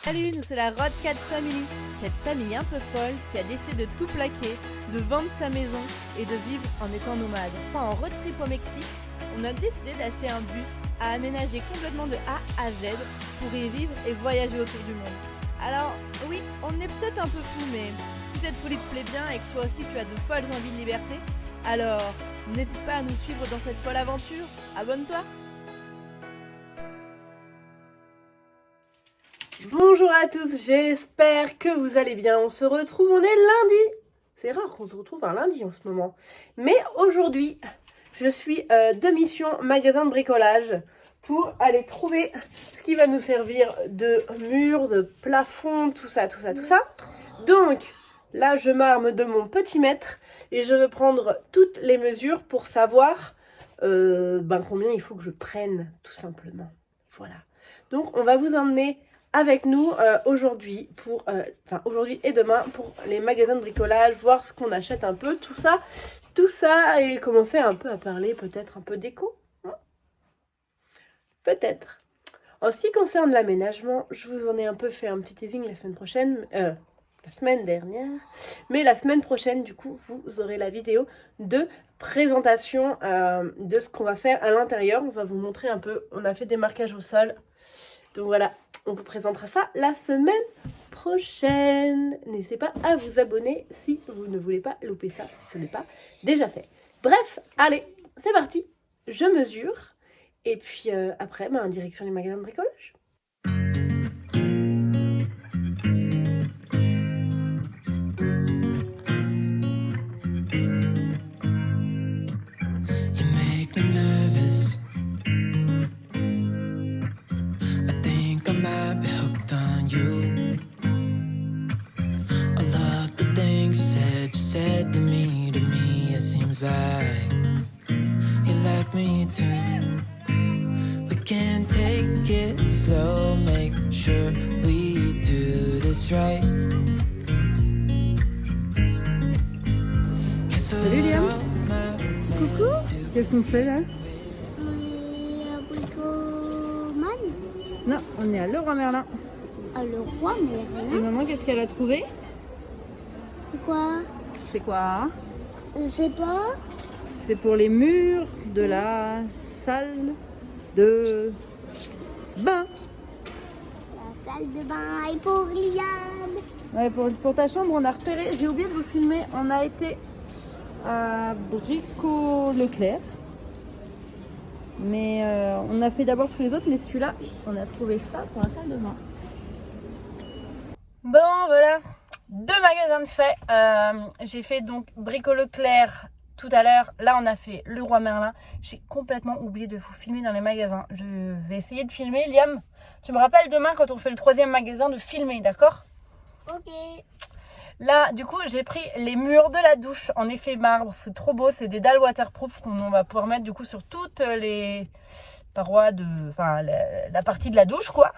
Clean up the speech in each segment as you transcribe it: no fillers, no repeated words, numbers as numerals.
Salut, nous c'est la Road Cat Family, cette famille un peu folle qui a décidé de tout plaquer, de vendre sa maison et de vivre en étant nomade. En road trip au Mexique, on a décidé d'acheter un bus à aménager complètement de A à Z pour y vivre et voyager autour du monde. Alors oui, on est peut-être un peu fou, mais si cette folie te plaît bien et que toi aussi tu as de folles envies de liberté, alors n'hésite pas à nous suivre dans cette folle aventure. Abonne-toi! Bonjour à tous, j'espère que vous allez bien. On se retrouve, on est lundi. C'est rare qu'on se retrouve un lundi en ce moment. Mais aujourd'hui, je suis de mission magasin de bricolage pour aller trouver ce qui va nous servir de mur, de plafond, tout ça. Donc, là, je m'arme de mon petit mètre et je veux prendre toutes les mesures pour savoir combien il faut que je prenne, tout simplement. Voilà. Donc, on va vous emmener avec nous aujourd'hui et demain pour les magasins de bricolage, voir ce qu'on achète un peu, tout ça et commencer un peu à parler peut-être un peu d'éco, hein, peut-être. En ce qui concerne l'aménagement, je vous en ai un peu fait un petit teasing la semaine dernière, mais la semaine prochaine du coup vous aurez la vidéo de présentation de ce qu'on va faire à l'intérieur. On va vous montrer un peu, on a fait des marquages au sol, donc voilà. On vous présentera ça la semaine prochaine. N'hésitez pas à vous abonner si vous ne voulez pas louper ça, si ce n'est pas déjà fait. Bref, allez, c'est parti. Je mesure. Et puis après, direction les magasins de bricolage. You make me nervous. I might be hooked on you. I love the things you said to me. It seems like you like me too. We can take it slow, make sure we do this right. Salut Liam. Coucou. Qu'est-ce qu'on fait là? Non, on est à Leroy Merlin. À Leroy Merlin. Et maman, qu'est-ce qu'elle a trouvé? C'est quoi? C'est quoi? Je sais pas. C'est pour les murs de la salle de bain. La salle de bain est pour Liane. Ouais, pour ta chambre, on a repéré, j'ai oublié de vous filmer, on a été à Brico Leclerc. Mais on a fait d'abord tous les autres, mais celui-là, on a trouvé ça pour la salle de bain. Bon, voilà, 2 magasins de fait. J'ai fait donc Brico Leclerc tout à l'heure. Là, on a fait Leroy Merlin. J'ai complètement oublié de vous filmer dans les magasins. Je vais essayer de filmer. Liam, tu me rappelles demain quand on fait le 3e magasin de filmer, d'accord? Ok. Là, du coup, j'ai pris les murs de la douche en effet marbre. C'est trop beau. C'est des dalles waterproof qu'on va pouvoir mettre du coup sur toutes les parois la partie de la douche, quoi.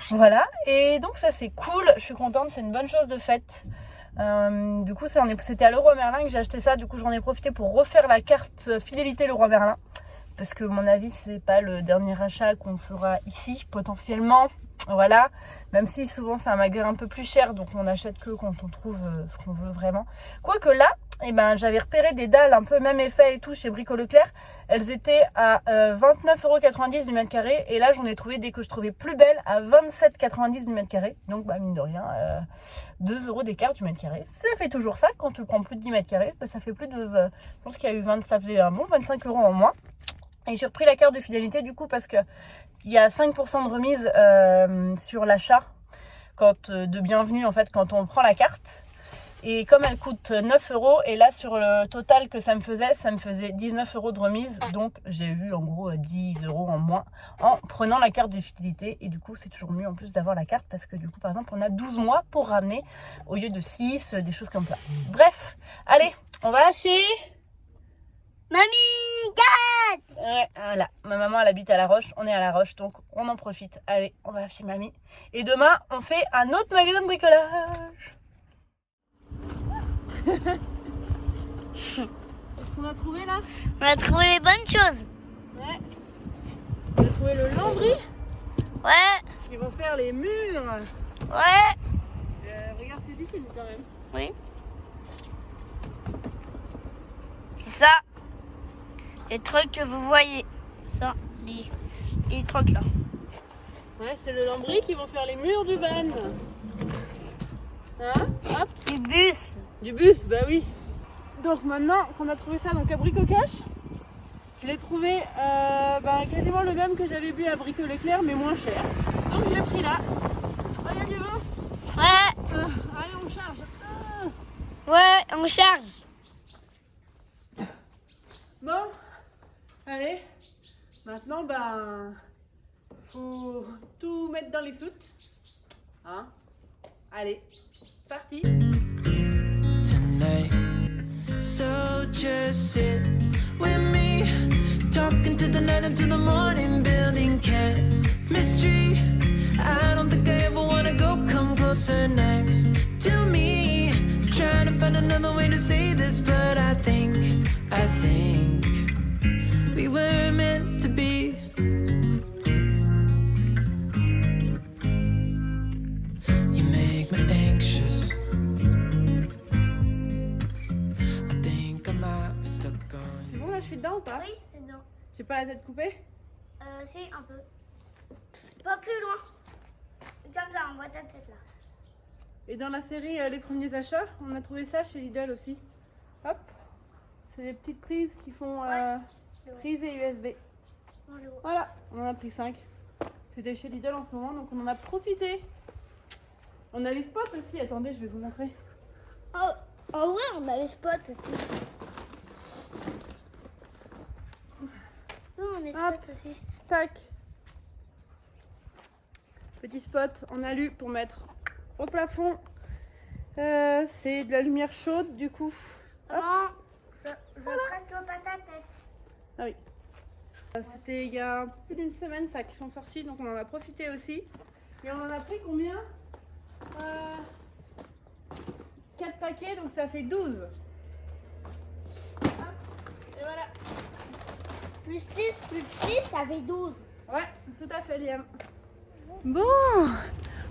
Voilà. Et donc ça, c'est cool. Je suis contente. C'est une bonne chose de faite. Du coup, c'était à Leroy Merlin que j'ai acheté ça. Du coup, j'en ai profité pour refaire la carte fidélité Leroy Merlin. Parce que, à mon avis, c'est pas le dernier achat qu'on fera ici, potentiellement. Voilà, même si souvent c'est un magasin un peu plus cher, donc on n'achète que quand on trouve ce qu'on veut vraiment. Quoique là, j'avais repéré des dalles un peu même effet et tout chez Brico Leclerc. Elles étaient à 29,90 € du mètre carré, et là j'en ai trouvé des que je trouvais plus belles à 27,90 € du mètre carré. Donc mine de rien, 2 € d'écart du mètre carré. Ça fait toujours ça quand tu prends plus de 10 mètres carrés. Ça fait plus de, je pense qu'il y a eu ça faisait un bon 25 € en moins. Et j'ai repris la carte de fidélité du coup parce que il y a 5% de remise sur l'achat de bienvenue en fait quand on prend la carte. Et comme elle coûte 9 €, et là sur le total que ça me faisait 19 € de remise. Donc j'ai eu en gros 10 € en moins en prenant la carte de fidélité. Et du coup c'est toujours mieux en plus d'avoir la carte parce que du coup par exemple on a 12 mois pour ramener au lieu de 6, des choses comme ça. Bref, allez, on va acheter. Mamie, Kat! Ouais, voilà. Ma maman, elle habite à La Roche. On est à La Roche, donc on en profite. Allez, on va chez mamie. Et demain, on fait un autre magasin de bricolage. Qu'est-ce qu'on a trouvé là? On a trouvé les bonnes choses. Ouais. On a trouvé le lambris. Ouais. qui vont faire les murs. Ouais. Regarde, c'est difficile quand même. Oui. C'est ça. Les trucs que vous voyez. Ça, les trucs là. Ouais, c'est le lambris qui vont faire les murs du van. Hein? Hop. Du bus. Du bus, bah oui. Donc maintenant qu'on a trouvé ça donc à Brico-Cash, je l'ai trouvé quasiment le même que j'avais vu à Brico Leclerc mais moins cher. Donc je l'ai pris là. Oh, il y a du vent. Ouais. Allez, on charge. Ouais, on charge. Bon, allez. Maintenant, faut tout mettre dans les soutes. Hein? Allez, parti. Tonight. So just sit with me, talking to the night until the morning, building chemistry. I don't think I ever wanna go, come closer next to me. Trying to find another way to say this, but I think we were meant to be. You make me anxious. C'est bon là, je suis dedans ou pas? Oui, c'est non. J'ai pas la tête coupée? Si, un peu. Pas plus loin. Comme ça, on voit ta tête là. Et dans la série Les premiers achats, on a trouvé ça chez Lidl aussi. Hop, c'est des petites prises qui font prise et USB. On le voit. Voilà, on en a pris 5. C'était chez Lidl en ce moment, donc on en a profité. On a les spots aussi, attendez, je vais vous montrer. Oh ouais, on a les spots aussi. Non, on a les Hop. spots aussi. Tac. Petit spot en alu pour mettre au plafond. C'est de la lumière chaude du coup. Maman, je presque pas ta tête. Ah oui. C'était il y a plus d'une semaine ça qui sont sortis, donc on en a profité aussi. Et on en a pris combien 4 paquets, donc ça fait 12. Hop, et voilà. Plus 6, ça fait 12. Ouais, tout à fait Liam. Bon,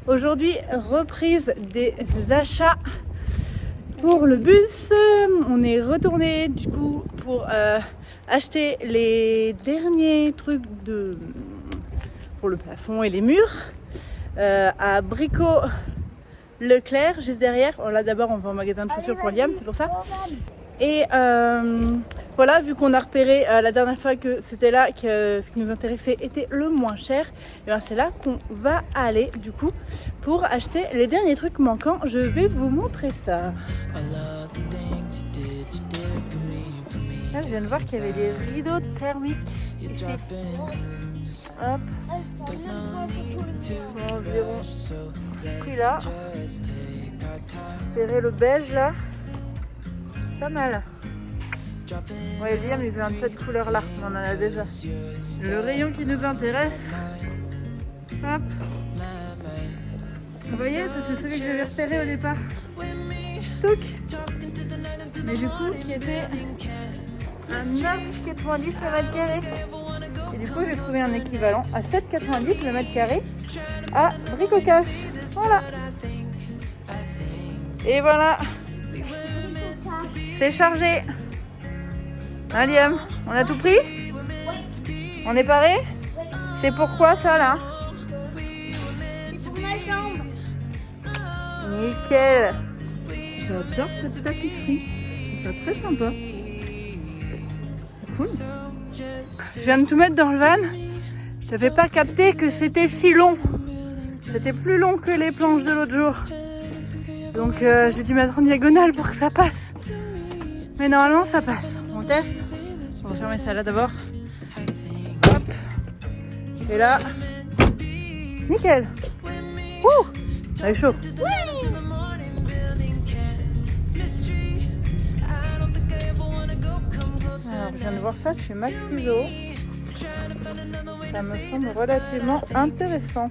aujourd'hui reprise des achats pour le bus. On est retourné du coup pour acheter les derniers trucs pour le plafond et les murs à Brico Leclerc, juste derrière. Là d'abord on va au magasin de chaussures pour Liam, c'est pour ça. Et voilà, vu qu'on a repéré la dernière fois que c'était là que ce qui nous intéressait était le moins cher, et bien c'est là qu'on va aller du coup pour acheter les derniers trucs manquants. Je vais vous montrer ça. Là, je viens de voir qu'il y avait des rideaux thermiques ici. Hop, ils sont environ ce prix-là. J'ai repéré le beige là. C'est pas mal. Ouais, Liam il veut un de cette couleur là, on en a déjà. Le rayon qui nous intéresse. Hop. Vous voyez, ça c'est celui que j'avais repéré au départ. Touc. Mais du coup qui était à 9,90 le mètre carré. Et du coup j'ai trouvé un équivalent à 7,90 le mètre carré à Brico-Cash. Voilà. Et voilà. C'est chargé. Hein, Liam, on a tout pris? On est paré? C'est pourquoi ça là? C'est pour ma chambre. Nickel. J'adore cette tapisserie. C'est très sympa. Cool. Je viens de tout mettre dans le van. Je n'avais pas capté que c'était si long. C'était plus long que les planches de l'autre jour. Donc j'ai dû mettre en diagonale pour que ça passe. Mais normalement ça passe. On teste. On va fermer ça là d'abord. Hop. Et là. Nickel. Ouh. Ça est chaud. Alors je viens de voir ça chez Max Ciseaux. Ça me semble relativement intéressant.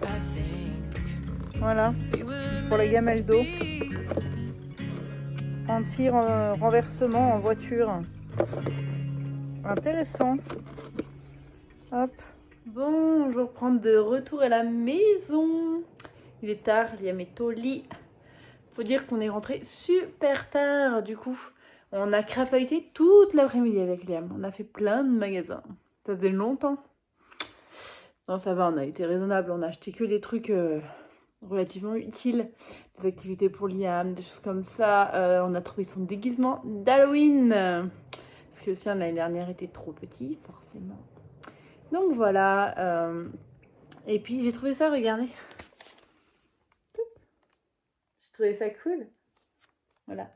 Voilà. Pour la gamelle d'eau. Anti-renversement en voiture. Intéressant. Hop. Bon, je reprends de retour à la maison. Il est tard, Liam est au lit. Faut dire qu'on est rentré super tard. Du coup, on a crapahuté toute l'après-midi avec Liam. On a fait plein de magasins. Ça faisait longtemps. Non, ça va, on a été raisonnable. On a acheté que des trucs relativement utiles. Des activités pour Liam, des choses comme ça. On a trouvé son déguisement d'Halloween. Parce que le sien de l'année dernière était trop petit, forcément. Donc voilà. Et puis j'ai trouvé ça, regardez. J'ai trouvé ça cool. Voilà.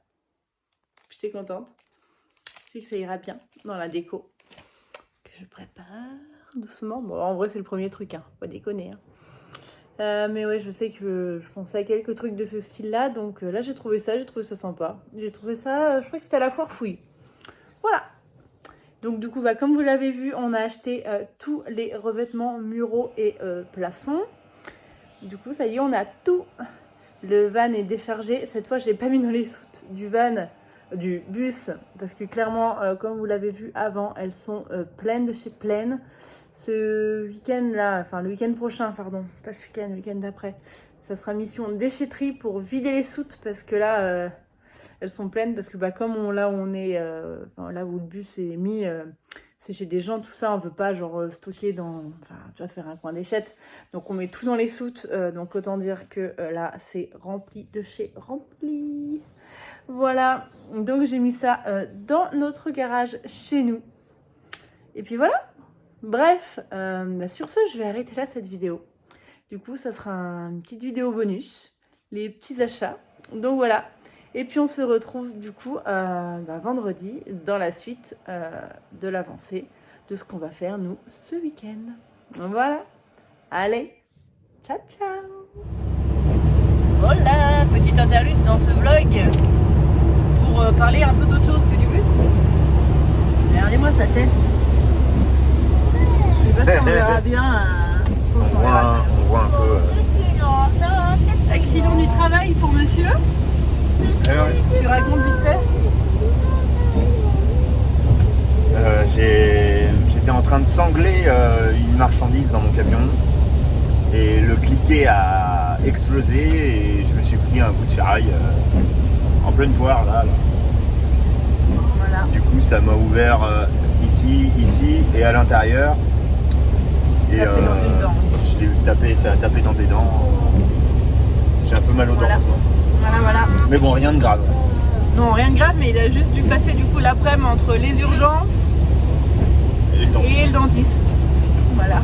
J'étais contente. Je sais que ça ira bien dans la déco. Que je prépare doucement. Bon, en vrai, c'est le premier truc, hein. Faut pas déconner. Hein. Mais ouais, je sais que je pensais à quelques trucs de ce style-là. Donc là, j'ai trouvé ça sympa. J'ai trouvé ça, je crois que c'était à la foire fouille. Voilà. Donc du coup, bah, comme vous l'avez vu, on a acheté tous les revêtements muraux et plafonds. Du coup, ça y est, on a tout. Le van est déchargé. Cette fois, je l'ai pas mis dans les soutes du van, du bus, parce que clairement, comme vous l'avez vu avant, elles sont pleines de chez pleines. Ce week-end-là, enfin le week-end prochain, pardon, pas ce week-end, le week-end d'après, ça sera mission déchetterie pour vider les soutes, parce que là... elles sont pleines parce que bah, comme là où on est, là où le bus est mis, c'est chez des gens, tout ça, on veut pas genre stocker dans, enfin tu vois, faire un coin d'échette. Donc on met tout dans les soutes, donc autant dire que là c'est rempli de chez rempli. Voilà, donc j'ai mis ça dans notre garage chez nous. Et puis voilà, bref, bah, sur ce je vais arrêter là cette vidéo. Du coup ça sera une petite vidéo bonus, les petits achats. Donc voilà. Et puis on se retrouve du coup vendredi dans la suite de l'avancée de ce qu'on va faire nous ce week-end. Voilà. Allez, ciao ciao. Voilà, petite interlude dans ce vlog pour parler un peu d'autre chose que du bus. Regardez-moi sa tête. Je sais pas si on verra bien. Je pense qu'on verra bien. On voit un peu. Accident du travail pour monsieur. Tu racontes vite fait. J'étais en train de sangler une marchandise dans mon camion et le cliquet a explosé et je me suis pris un coup de ferraille en pleine poire là. Voilà. Du coup ça m'a ouvert ici et à l'intérieur et Tapé dans une dent. je l'ai tapé, ça a tapé dans des dents. J'ai un peu mal aux dents maintenant. Voilà. Mais bon, rien de grave. Non, rien de grave, mais il a juste dû passer du coup l'après-midi entre les urgences et le dentiste. Voilà.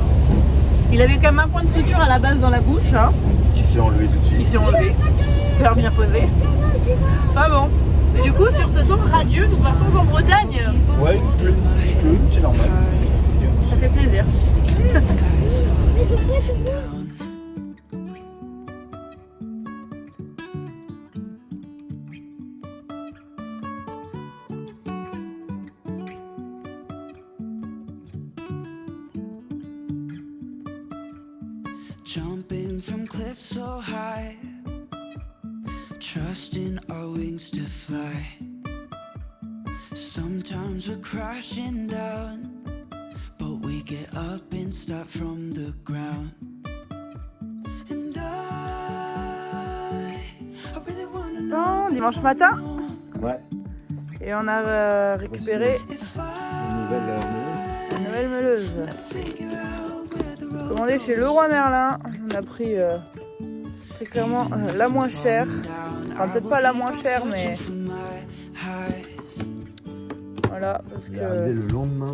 Il avait quand même un point de suture à la base dans la bouche, hein, Qui s'est enlevé tout de suite. qui s'est enlevé. Super bien posé. Pas bon. Et du coup, sur ce temps radieux, nous partons en Bretagne. Ouais, il pleut, c'est normal. Ça fait plaisir. Jumping from cliffs so high, trusting our wings to fly. Sometimes we're crashing down, but we get up and start from the ground. And I really wanna know. Bon, dimanche matin, Ouais, et on a récupéré une nouvelle meuleuse. Commandé chez Leroy Merlin. On a pris très clairement la moins chère. Enfin, peut-être pas la moins chère, mais voilà, parce il est arrivé que le lendemain.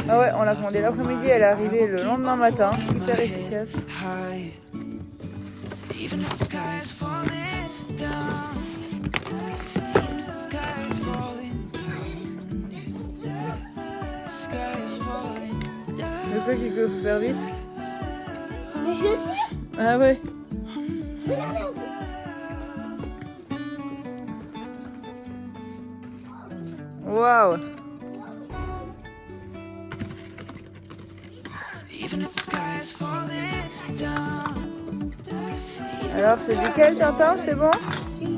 ah ouais, on l'a commandé l'après-midi, elle est arrivée le lendemain matin, hyper efficace. Even if the sky is falling down, even if the sky is falling down, the sky is falling down. Le truc qui court super vite. Mais je suis. Ah ouais. Regardez un peu. Waouh. Even if the sky is falling down. Alors c'est duquel, Tintin? C'est bon? Une